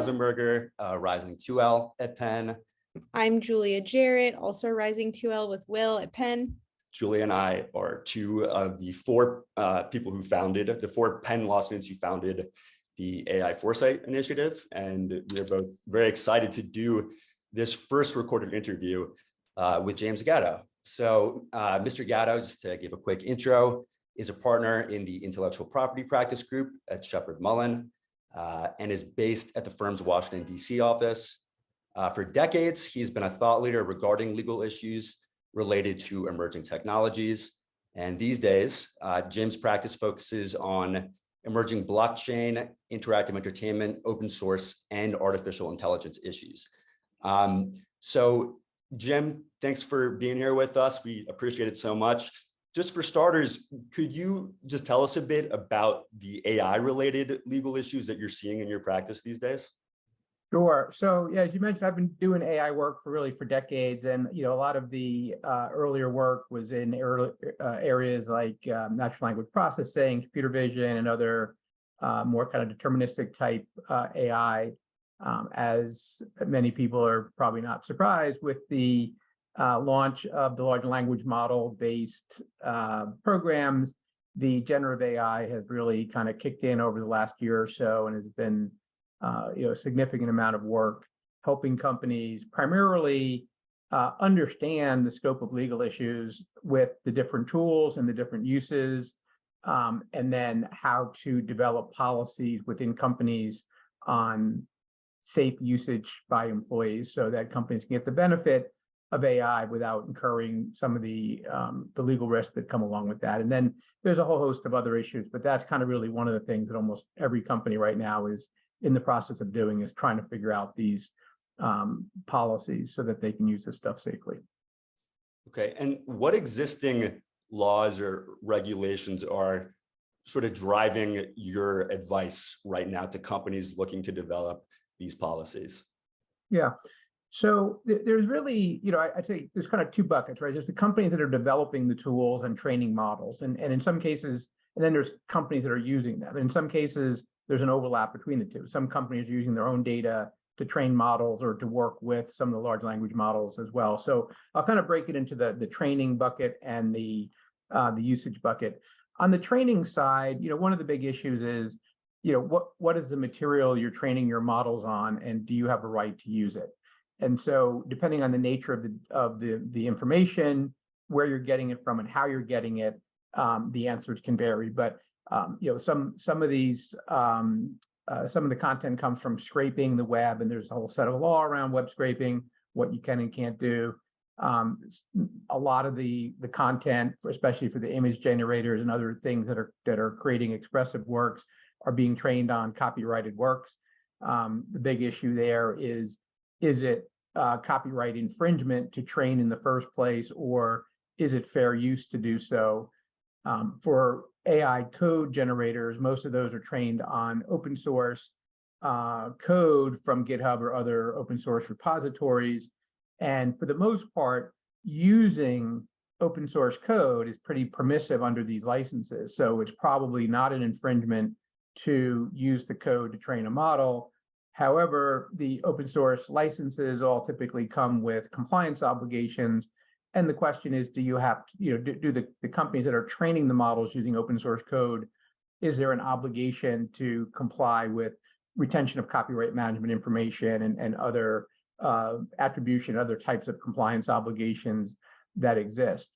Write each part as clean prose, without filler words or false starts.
Eisenberger, Rising 2L at Penn. I'm Julia Jarrett, also Rising 2L with Will at Penn. Julia and I are two of the four people who founded, the four Penn law students who founded the AI Foresight Initiative. And we're both very excited to do this first recorded interview with James Gatto. So Mr. Gatto, just to give a quick intro, is a partner in the intellectual property practice group at Sheppard Mullin and is based at the firm's Washington, D.C. office. For decades, he's been a thought leader regarding legal issues related to emerging technologies. And these days, Jim's practice focuses on emerging blockchain, interactive entertainment, open source, and artificial intelligence issues. So Jim, thanks for being here with us. We appreciate it so much. Just for starters, could you just tell us a bit about the AI-related legal issues that you're seeing in your practice these days? Sure. So yeah, as you mentioned, I've been doing AI work for decades, and a lot of the earlier work was in areas like natural language processing, computer vision, and other more kind of deterministic type AI. As many people are probably not surprised with the launch of the large language model based programs, the generative AI has really kind of kicked in over the last year or so, and has been a significant amount of work helping companies primarily understand the scope of legal issues with the different tools and the different uses, and then how to develop policies within companies on safe usage by employees so that companies can get the benefit of AI without incurring some of the legal risks that come along with that. And then there's a whole host of other issues, but that's kind of really one of the things that almost every company right now is in the process of doing, is trying to figure out these policies so that they can use this stuff safely. Okay, and what existing laws or regulations are sort of driving your advice right now to companies looking to develop these policies? Yeah. So there's really, I'd say there's kind of two buckets, right? There's the companies that are developing the tools and training models. And in some cases, and then there's companies that are using them. And in some cases, there's an overlap between the two. Some companies are using their own data to train models or to work with some of the large language models as well. So I'll kind of break it into the training bucket and the usage bucket. On the training side, one of the big issues is, what is the material you're training your models on, and do you have a right to use it? And so depending on the nature of the information, where you're getting it from and how you're getting it, the answers can vary. But some of the content comes from scraping the web, and there's a whole set of law around web scraping, what you can and can't do. A lot of the content, especially for the image generators and other things that are creating expressive works, are being trained on copyrighted works. The big issue there is it copyright infringement to train in the first place, or is it fair use to do so? For AI code generators, most of those are trained on open source code from GitHub or other open source repositories. And for the most part, using open source code is pretty permissive under these licenses. So it's probably not an infringement to use the code to train a model. However, the open source licenses all typically come with compliance obligations. And the question is, do you have to, do the companies that are training the models using open source code, is there an obligation to comply with retention of copyright management information and other attribution, other types of compliance obligations that exist?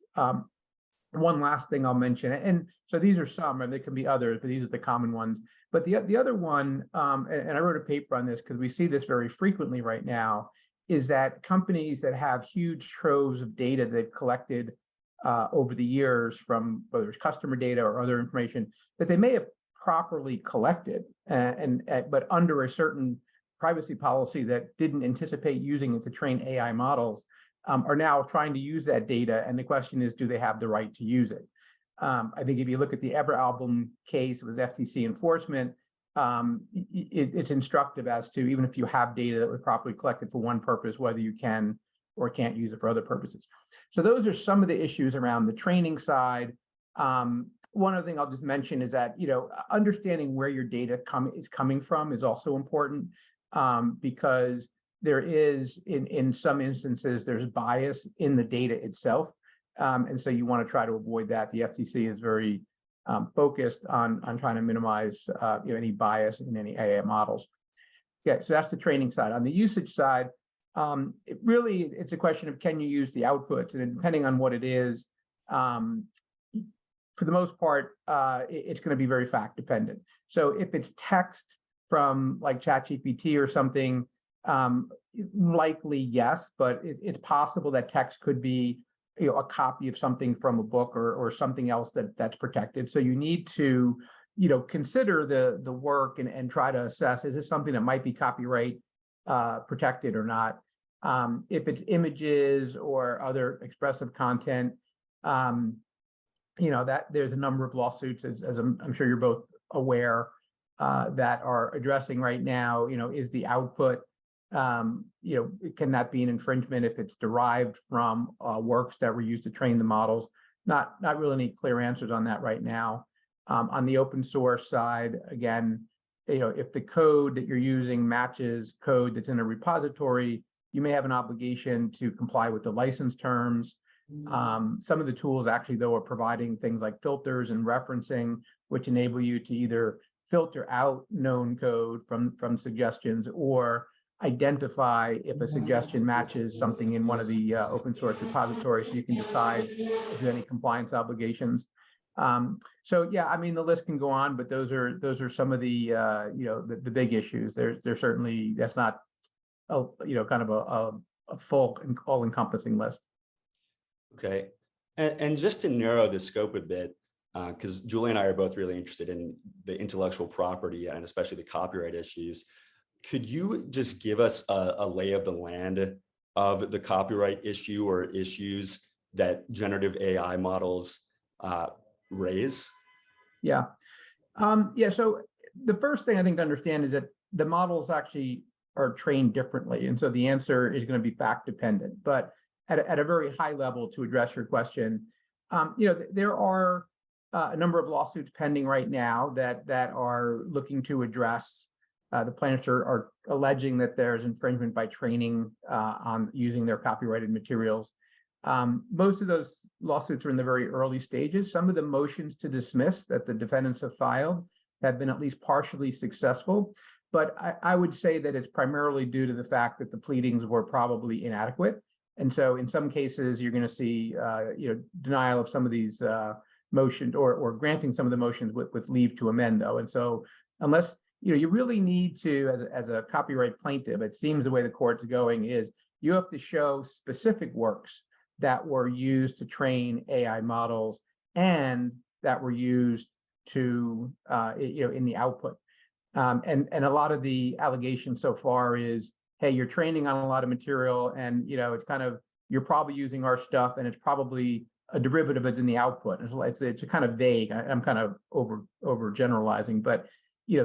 One last thing I'll mention, and so these are some, and there can be others, but these are the common ones. But the other one, and I wrote a paper on this because we see this very frequently right now, is that companies that have huge troves of data they've collected over the years from whether it's customer data or other information that they may have properly collected, but under a certain privacy policy that didn't anticipate using it to train AI models, are now trying to use that data. And the question is, do they have the right to use it? I think if you look at the Ever album case, it was FTC enforcement. It's instructive as to, even if you have data that was properly collected for one purpose, whether you can or can't use it for other purposes. So those are some of the issues around the training side. One other thing I'll just mention is that, understanding where your data is coming from is also important. because there is, in some instances, there's bias in the data itself. And so you want to try to avoid that. The FTC is very focused on trying to minimize any bias in any AI models. Yeah, so that's the training side. On the usage side, it's a question of, can you use the outputs? And depending on what it is, for the most part, it's going to be very fact dependent. So if it's text from like ChatGPT or something, likely yes, but it's possible that text could be a copy of something from a book or something else that's protected. So you need to consider the work and try to assess, is this something that might be copyright protected or not? If it's images or other expressive content, that there's a number of lawsuits, as I'm sure you're both aware, that are addressing right now. Is the output, can that be an infringement if it's derived from works that were used to train the models? Not really any clear answers on that right now. On the open source side, again, if the code that you're using matches code that's in a repository, you may have an obligation to comply with the license terms. Some of the tools actually, though, are providing things like filters and referencing, which enable you to either filter out known code from suggestions or identify if a suggestion matches something in one of the open source repositories, so you can decide if there's any compliance obligations. So yeah, I mean, the list can go on, but those are some of the the big issues. There's certainly, that's not kind of a full and all-encompassing list. Okay, and just to narrow the scope a bit, because Julie and I are both really interested in the intellectual property and especially the copyright issues, could you just give us a lay of the land of the copyright issue or issues that generative AI models raise? Yeah. So the first thing I think to understand is that the models actually are trained differently. And so the answer is going to be fact dependent. But at a very high level, to address your question, there are a number of lawsuits pending right now that are looking to address, the plaintiffs are alleging that there's infringement by training on using their copyrighted materials. Most of those lawsuits are in the very early stages. Some of the motions to dismiss that the defendants have filed have been at least partially successful. But I would say that it's primarily due to the fact that the pleadings were probably inadequate. And so in some cases, you're going to see denial of some of these motions or granting some of the motions with leave to amend, though. And so unless you really need to, as a copyright plaintiff, it seems the way the court's going is you have to show specific works that were used to train AI models and that were used to in the output. And a lot of the allegations so far is, hey, you're training on a lot of material, and it's kind of, you're probably using our stuff, and it's probably a derivative that's in the output. It's a kind of vague. I'm kind of over generalizing, but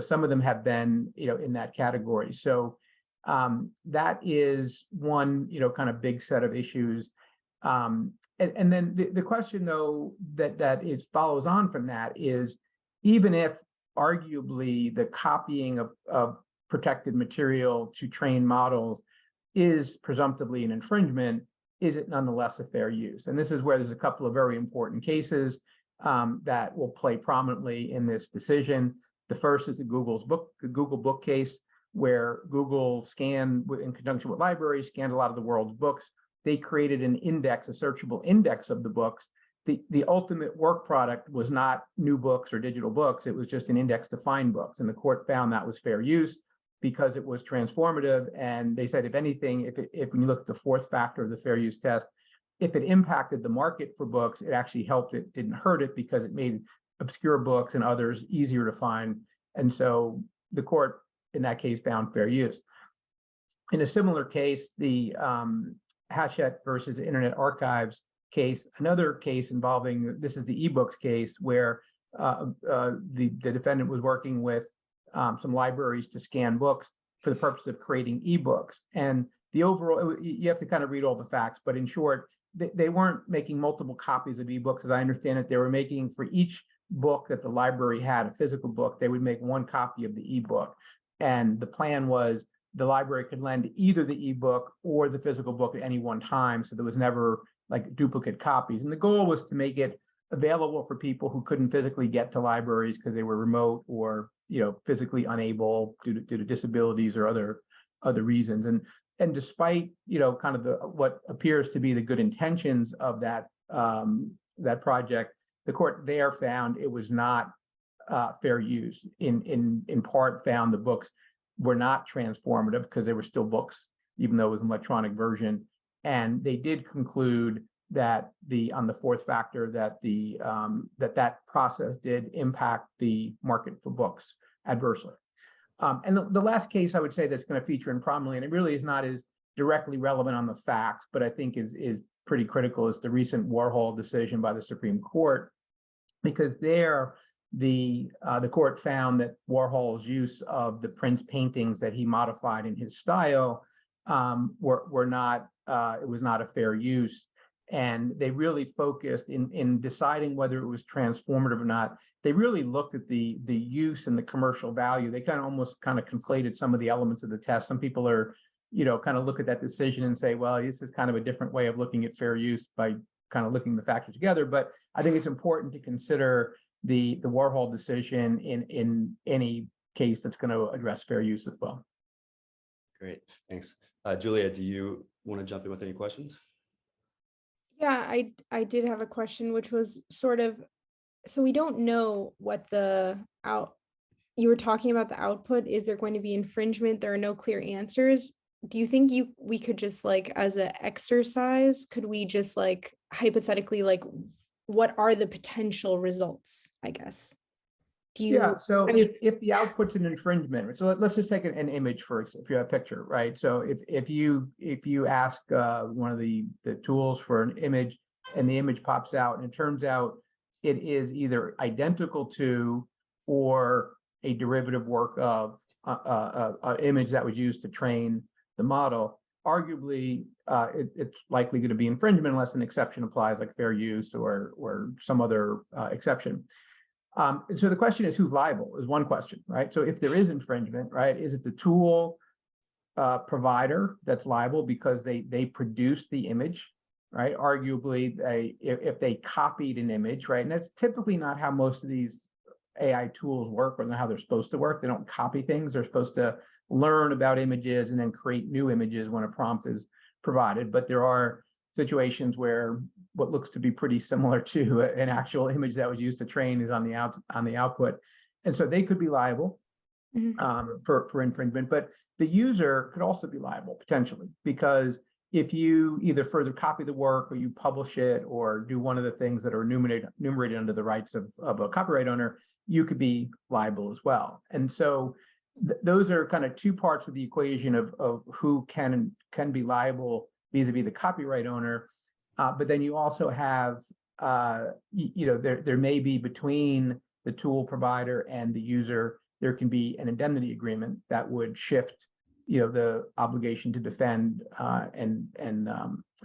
some of them have been in that category. So that is one kind of big set of issues. And then the question, though, that follows on from that is, even if arguably the copying of protected material to train models is presumptively an infringement, is it nonetheless a fair use? And this is where there's a couple of very important cases that will play prominently in this decision. The first is the Google book case, where Google scanned, in conjunction with libraries, scanned a lot of the world's books. They created an index, a searchable index of the books. The ultimate work product was not new books or digital books. It was just an index to find books. And the court found that was fair use because it was transformative. And they said, if anything, if when you look at the fourth factor of the fair use test, if it impacted the market for books, it actually helped it, didn't hurt it, because it made obscure books and others easier to find. And so the court in that case found fair use. In a similar case, the Hachette versus Internet Archives case, another case involving, this is the ebooks case, where the defendant was working with some libraries to scan books for the purpose of creating ebooks. And the overall, you have to kind of read all the facts, but in short, they weren't making multiple copies of ebooks. As I understand it, they were making, for each book that the library had, a physical book, they would make one copy of the ebook. And the plan was the library could lend either the ebook or the physical book at any one time. So there was never like duplicate copies. And the goal was to make it available for people who couldn't physically get to libraries because they were remote or, physically unable due to disabilities or other reasons. And despite, kind of what appears to be the good intentions of that project, the court there found it was not fair use. In part, found the books were not transformative because they were still books, even though it was an electronic version. And they did conclude that on the fourth factor that that process did impact the market for books adversely. And the last case I would say that's going to feature in prominently, and it really is not as directly relevant on the facts, but I think is pretty critical, is the recent Warhol decision by the Supreme Court, because there the court found that Warhol's use of the Prince paintings that he modified in his style were not it was not a fair use. And they really focused in deciding whether it was transformative or not. They really looked at the use and the commercial value. They almost conflated some of the elements of the test. Some people are, kind of look at that decision and say, well, this is kind of a different way of looking at fair use by kind of looking the factors together. But I think it's important to consider the Warhol decision in any case that's going to address fair use as well. Great, thanks. Julia, do you want to jump in with any questions? Yeah, I did have a question, which was sort of, so we don't know what you were talking about the output. Is there going to be infringement? There are no clear answers. Do you think we could just as an exercise, could we just hypothetically, what are the potential results, I guess? So if the output's an infringement, so let's just take an image if you have a picture, right? So if you ask one of the tools for an image and the image pops out and it turns out it is either identical to or a derivative work of an image that was used to train the model, arguably it's likely going to be infringement unless an exception applies, like fair use or some other exception. So the question is, who's liable is one question, right? So if there is infringement, right, is it the tool provider that's liable because they produced the image, right? Arguably, if they copied an image, right? And that's typically not how most of these AI tools work, or not how they're supposed to work. They don't copy things. They're supposed to learn about images and then create new images when a prompt is provided. But there are situations where what looks to be pretty similar to an actual image that was used to train is on the output, and so they could be liable for infringement. But the user could also be liable potentially, because if you either further copy the work or you publish it or do one of the things that are enumerated under the rights of a copyright owner, you could be liable as well. And so those are kind of two parts of the equation of who can be liable vis-a-vis the copyright owner. But then you also have, there may be between the tool provider and the user, there can be an indemnity agreement that would shift, the obligation to defend and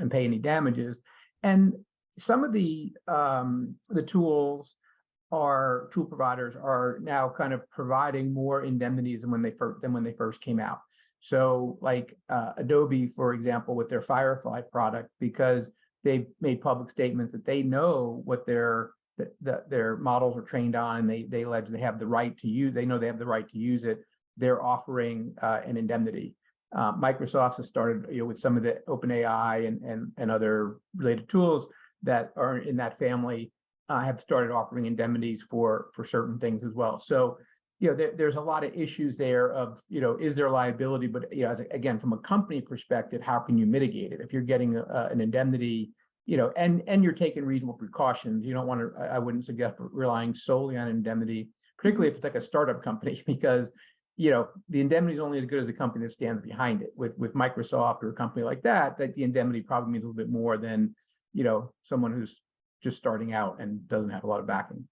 pay any damages. And some of the tool providers are now kind of providing more indemnities than when they first came out. So like Adobe, for example, with their Firefly product, because they've made public statements that they know what their models are trained on, and they allege they have the right to use, they know they have the right to use it, they're offering an indemnity. Microsoft has started with some of the OpenAI and other related tools that are in that family have started offering indemnities for certain things as well. So there's a lot of issues there of, is there liability? But, again, from a company perspective, how can you mitigate it? If you're getting an indemnity, and you're taking reasonable precautions, you don't want to, I wouldn't suggest relying solely on indemnity, particularly if it's like a startup company, because, the indemnity is only as good as the company that stands behind it. With Microsoft or a company like that the indemnity probably means a little bit more than, someone who's just starting out and doesn't have a lot of backing.